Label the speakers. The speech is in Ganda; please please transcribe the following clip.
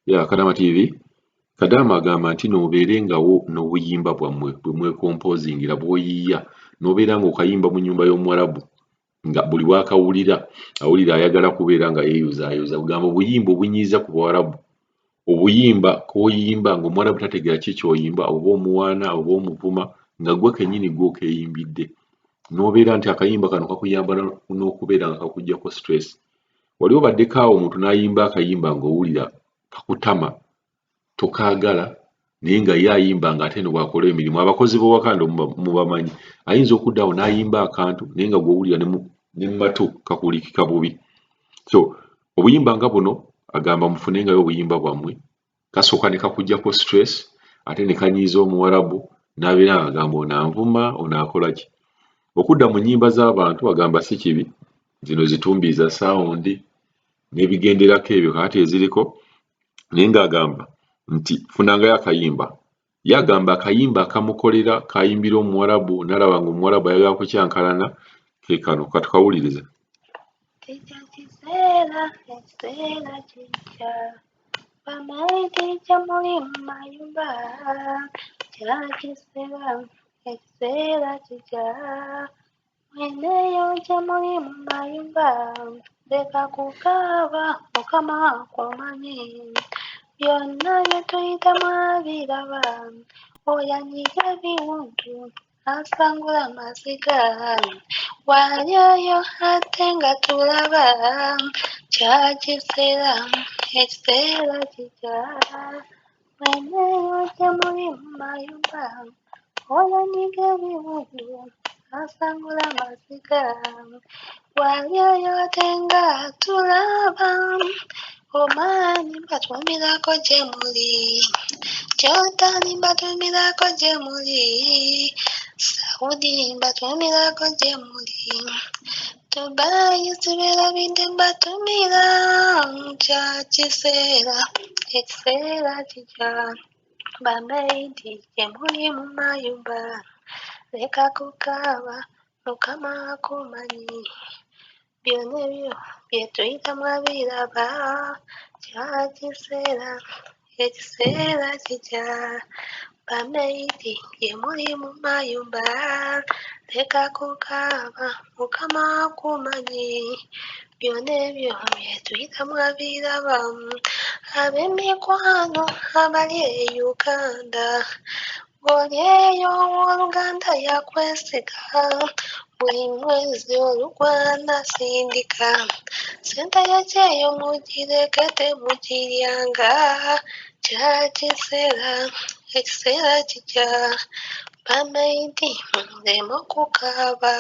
Speaker 1: ya Kadama TV. Kadama agamba nti n'obeerengawo n'obuyimba bwammwe bwe mwekompozingira bw'oyiiya n'obeera ng'okayimba mu nnyumba y'Omuwarabu nga buli w'akawulira awulira ayagala kubeera nga yeeyuzaayoza. Kugamba obuyimba obunyiiza ku Bawarabu, obuyimba k'oyimba ng'Omuwarabu tategeera ki ky'oyimba, oba omuwaana oba omuvuma, nga gwe kennyini gwe okeeyimbidde. N'obeera nti akayimba kano kakuyamba n'okubeera nga kakuggyako stress. Wali obaddeko awo omuntu n'ayimba akayimba ng'owulira kakutama, tokaagala, naye nga ye ayimba ng'ate no bw'akola emirimu. Abakozi b'owaka ndo mubamanyi, ayinza okudda awo n'ayimba akantu naye nga gw'owulira ne mu matu kakuwulikika bubi. So obuyimba nga buno agamba mufunengayo obuyimba bwammwe, kasooka ne kakuggyako stress ate ne kanyiiza Omuwarabu n'abeera nga agamba ono anvuma, ono akola ki. Okudda mu nnyimba z'abantu agamba si kibi, zino zitumbiiza sawundi n'ebigenderako ebyo kaati eziriko, naye ng'agamba nti funangayo akayimba. Ye agamba akayimba akamukolera kayimbira Omuwarabu n'alaba ng'Omuwarabu ayagala kukyankalana ke kano, katukawulirize.
Speaker 2: Kijja kiseera, ekiseera kijja, bamaiti gye muli mu mayumba, kya kiseera, ekiseera kijja, mweneeyo gye muli mu mayumba, leka kukaaba, Mukama akumanyi, byonna bye tuyitamu abiraba, oyo anyiga ebiwundu, asangula amaziga, walyayo ate nga tulaba, kya kiseera, ekiseera kijja, mweneeyo gye muli mu mayumba, oyo anyiga ebiwundu, asangula amaziga, walyayo ate nga tulaba, omanyi batumirako gye muli, Jordani batumirako gye muli, Saudi batumirako gye muli, Dubai zibeerabidde batumira, kya kiseera, ekiseera kijja, bamaidi gye muli mu mayumba, leka kukaaba, Mukama akumanyi, byonna ebyo bye tuyitamu abiraba, kya kiseera, ekiseera kijja, bamaidi gye muli mu mayumba, leka kukaaba, Mukama akumanyi, byonna ebyo bye tuyitamu abiraba, ab'emikwano abali e Uganda, ng'oli eyo owooluganda yakwesiga, buli mwezi olugwana sindika, ssente yakyeyo mugirekete mugiryanga, kya kiseera, ekiseera kijja, bamaidi muleme okukaaba.